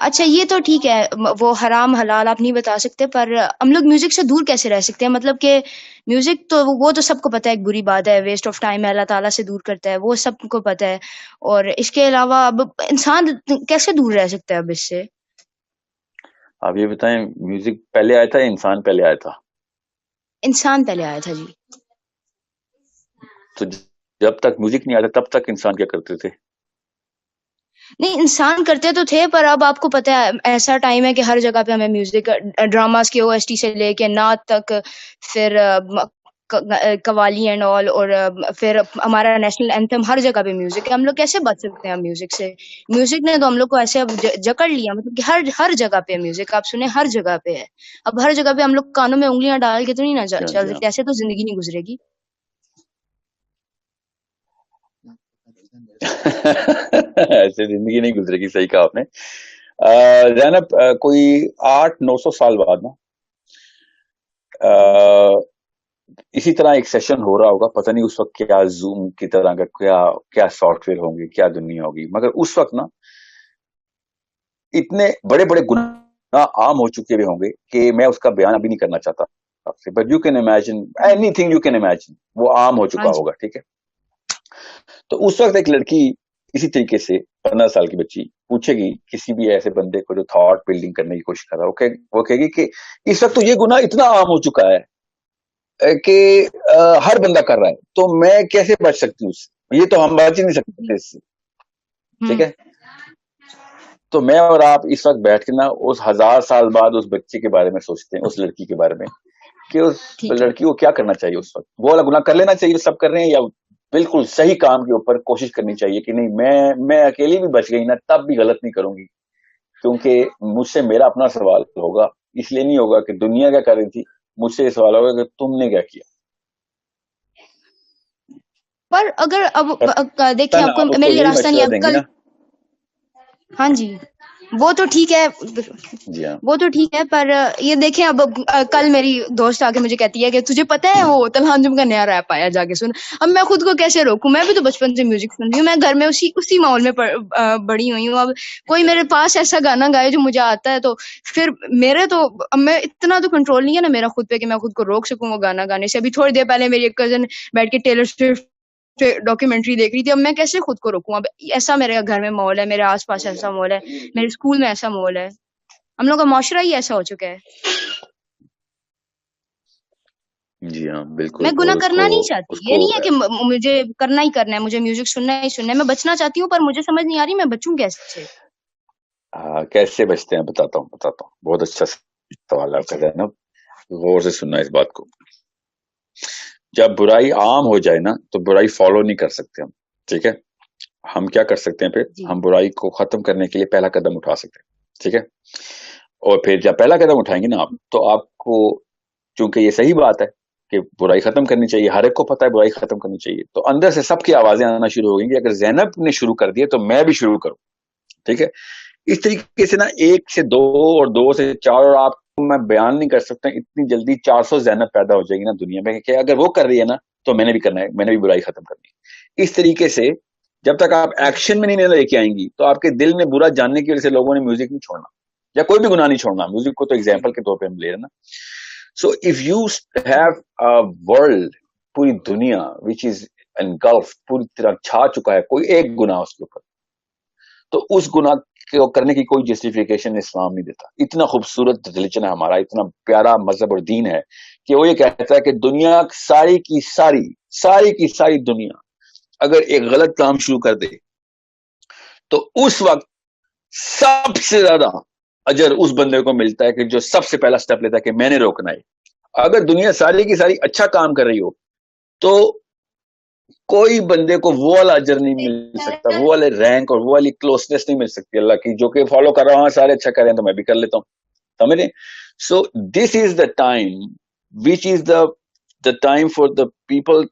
اچھا یہ تو ٹھیک ہے، وہ حرام حلال آپ نہیں بتا سکتے، پر ہم لوگ میوزک سے دور کیسے رہ سکتے ہیں؟ مطلب کہ میوزک تو وہ تو سب کو پتہ ہے ایک بری بات ہے، ویسٹ آف ٹائم ہے، اللہ تعالیٰ سے دور کرتا ہے، وہ سب کو پتہ ہے. اور اس کے علاوہ اب انسان کیسے دور رہ سکتا ہے اب اس سے؟ آپ یہ بتائیں، میوزک پہلے آیا تھا یا انسان پہلے آیا تھا؟ انسان پہلے آیا تھا جی. تو جب تک میوزک نہیں آتا تب تک انسان کیا کرتے تھے؟ نہیں انسان کرتے تو تھے، پر اب آپ کو پتہ ہے ایسا ٹائم ہے کہ ہر جگہ پہ ہمیں میوزک، ڈراماز کے او ایس ٹی سے لے کے نعت تک، پھر قوالی اینڈ آل، اور پھر ہمارا نیشنل اینتھم، ہر جگہ پہ میوزک ہے. ہم لوگ کیسے بچ سکتے ہیں میوزک سے؟ میوزک نے تو ہم لوگ کو ایسے اب جکڑ لیا، مطلب کہ ہر جگہ پہ میوزک آپ سنیں، ہر جگہ پہ ہے. اب ہر جگہ پہ ہم لوگ کانوں میں انگلیاں ڈال کے تو نہیں نہ جی ہاں، چل جی ہاں. سکتے، ایسے تو زندگی نہیں گزرے گی. ایسے زندگی نہیں گزرے گی، صحیح کہا آپ نے. زینب، کوئی 800-900 سال بعد نا اسی طرح ایک سیشن ہو رہا ہوگا، پتہ نہیں اس وقت کیا زوم کی طرح کا کیا سافٹ ویئر ہوں گے، کیا دنیا ہوگی، مگر اس وقت نا اتنے بڑے بڑے گناہ عام ہو چکے ہوئے ہوں گے کہ میں اس کا بیان ابھی نہیں کرنا چاہتا آپ سے، but you can imagine any thing, you can imagine وہ عام ہو ہاں چکا جی. ہوگا. ٹھیک ہے، تو اس وقت ایک لڑکی اسی طریقے سے 15 سال کی بچی پوچھے گی کسی بھی ایسے بندے کو جو تھاٹ بلڈنگ کرنے کی کوشش کر رہا ہے، وہ کہے گی کہ اس وقت تو یہ گناہ اتنا عام ہو چکا ہے کہ ہر بندہ کر رہا ہے، تو میں کیسے بچ سکتی ہوں اس سے؟ یہ تو ہم بچ ہی نہیں سکتے اس سے. ٹھیک ہے، تو میں اور آپ اس وقت بیٹھ کے نا اس 1000 سال بعد اس بچے کے بارے میں سوچتے ہیں، اس لڑکی کے بارے میں کہ اس ٹھیک ہے. لڑکی کو کیا کرنا چاہیے اس وقت. وہ والا گناہ کر لینا چاہیے سب کر رہے ہیں، یا بالکل صحیح کام کے اوپر کوشش کرنی چاہیے کہ نہیں میں اکیلی بھی بچ گئی نا تب بھی غلط نہیں کروں گی، کیونکہ مجھ سے میرا اپنا سوال ہوگا. اس لیے نہیں ہوگا کہ دنیا کیا کر رہی تھی، مجھ سے یہ سوال ہوگا کہ تم نے کیا کیا. پر اگر اب دیکھیں آپ کو آپ اس کو میری یہی راستہ نہیں مشورہ اب دیں گی کل. نا؟ ہاں جی وہ تو ٹھیک ہے، جی ہاں. وہ تو ٹھیک ہے، پر یہ دیکھیں اب کل میری دوست آ کے مجھے کہتی ہے کہ تجھے پتہ ہے وہ تلہانجم کا نیا ریپ آیا، جا کے سن. اب میں خود کو کیسے روکوں؟ میں بھی تو بچپن سے میوزک سن رہی ہوں، میں گھر میں اسی ماحول میں بڑی ہوئی ہوں. اب کوئی میرے پاس ایسا گانا گائے جو مجھے آتا ہے تو پھر میرے تو اب میں اتنا تو کنٹرول نہیں ہے نا میرا خود پہ کہ میں خود کو روک سکوں وہ گانا گانے سے. ابھی تھوڑی دیر پہلے میری ایک کزن بیٹھ کے ٹیلر سوئفٹ ڈاکیومنٹری دیکھ رہی تھی، اب میں کیسے خود کو روکوں؟ اب ایسا میرے گھر میں ماحول ہے، میرے آس پاس ایسا ماحول ہے، میرے اسکول میں ایسا ماحول ہے، ہم لوگ کا معاشرہ ہی ایسا ہو چکا ہے. جی ہاں بالکل. میں گناہ اور کرنا نہیں چاہتی، اس یہ کو نہیں ہے کہ مجھے کرنا ہی کرنا ہے، مجھے میوزک سننا ہی سننا ہے، میں بچنا چاہتی ہوں، پر مجھے سمجھ نہیں آ رہی میں بچوں کیسے. کیسے بچتے ہیں؟ بتاتا ہوں. بہت اچھا سوال آپ اچھا. کا ذہن، غور سے سننا اس بات کو. جب برائی عام ہو جائے نا تو برائی فالو نہیں کر سکتے ہم. ٹھیک ہے، ہم کیا کر سکتے ہیں؟ پھر جی ہم برائی کو ختم کرنے کے لیے پہلا قدم اٹھا سکتے ہیں. ٹھیک ہے، اور پھر جب پہلا قدم اٹھائیں گے نا آپ، تو آپ کو چونکہ یہ صحیح بات ہے کہ برائی ختم کرنی چاہیے، ہر ایک کو پتہ ہے برائی ختم کرنی چاہیے، تو اندر سے سب کی آوازیں آنا شروع ہو گئی کہ اگر زینب نے شروع کر دیا تو میں بھی شروع کروں. ٹھیک ہے، اس طریقے سے نا 1 سے 2 اور 2 سے 4، اور آپ کو میں بیان نہیں کر سکتا اتنی جلدی 400 زینب پیدا ہو جائے گی نا دنیا میں کہ اگر وہ کر رہی ہے نا تو میں نے بھی کرنا ہے، میں نے بھی برائی ختم کرنی ہے. اس طریقے سے جب تک آپ ایکشن میں نہیں لے کے آئیں گی تو آپ کے دل میں برا جاننے کی وجہ سے لوگوں نے میوزک نہیں چھوڑنا، یا کوئی بھی گناہ نہیں چھوڑنا. میوزک کو تو ایگزامپل کے طور پہ ہم لے رہے ہیں نا. So if you have world, پوری دنیا وچ از انگلف، پوری طرح چھا چکا ہے کوئی ایک گناہ اس کے اوپر، تو اس گناہ کو کرنے کی کوئی جسٹیفیکیشن اسلام نہیں دیتا. اتنا خوبصورت ریلیجن ہے ہمارا، اتنا پیارا مذہب اور دین ہے کہ وہ یہ کہتا ہے کہ دنیا ساری کی ساری دنیا اگر ایک غلط کام شروع کر دے تو اس وقت سب سے زیادہ اجر اس بندے کو ملتا ہے کہ جو سب سے پہلا سٹیپ لیتا ہے کہ میں نے روکنا ہے. اگر دنیا ساری کی ساری اچھا کام کر رہی ہو تو کوئی بندے کو وہ والا اجر نہیں مل سکتا، وہ والے رینک اور وہ والی کلوزنس نہیں مل سکتی اللہ کی، جو کہ فالو کر رہا ہوں سارے اچھا کر رہے ہیں تو میں بھی کر لیتا ہوں. سمجھیں؟ So this is the time which is the time for the people.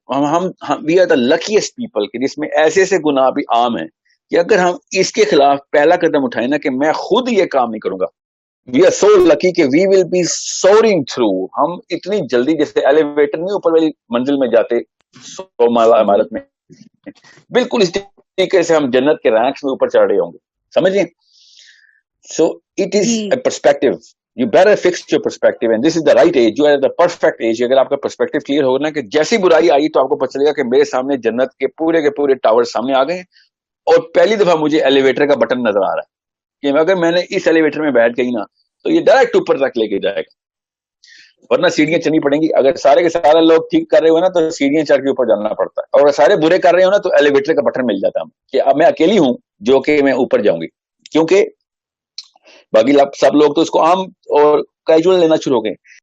We are the luckiest people کہ جس میں ایسے ایسے گناہ بھی عام ہیں کہ اگر ہم اس کے خلاف پہلا قدم اٹھائیں نا کہ میں خود یہ کام نہیں کروں گا، وی آر سو لکی کہ وی ول بی سورنگ تھرو. ہم اتنی جلدی جیسے ایلیویٹر نہیں اوپر والی منزل میں جاتے 100 مالا عمارت میں، بالکل اس طریقے سے ہم جنت کے رینکس میں اوپر چڑھ رہے ہوں گے. سمجھیں؟ So it is G a perspective. You better fix your perspective, and this is the right age. You are the perfect age. اگر آپ کا perspective clear ہوگا نا کہ جیسی برائی آئی تو آپ کو پتہ چلے گا کہ میرے سامنے جنت کے پورے ٹاور سامنے آ گئے ہیں، اور پہلی دفعہ مجھے ایلیویٹر کا بٹن نظر آ رہا ہے کہ اگر میں نے اس ایلیویٹر میں بیٹھ گئی نا تو یہ ڈائریکٹ اوپر تک لے کے جائے گا، ورنہ سیڑھیاں چلنی پڑیں گی. اگر سارے کے سارے لوگ ٹھیک کر رہے ہو نا تو سیڑھیاں چڑھ کے اوپر جانا پڑتا ہے، اور اگر سارے برے کر رہے ہو نا تو ایلیویٹر کا بٹن مل جاتا ہے کہ اب میں اکیلی ہوں جو کہ میں اوپر جاؤں گی. کیونکہ باقی سب لوگ تو اس کو عام اور کیجول لینا شروع ہو گئے.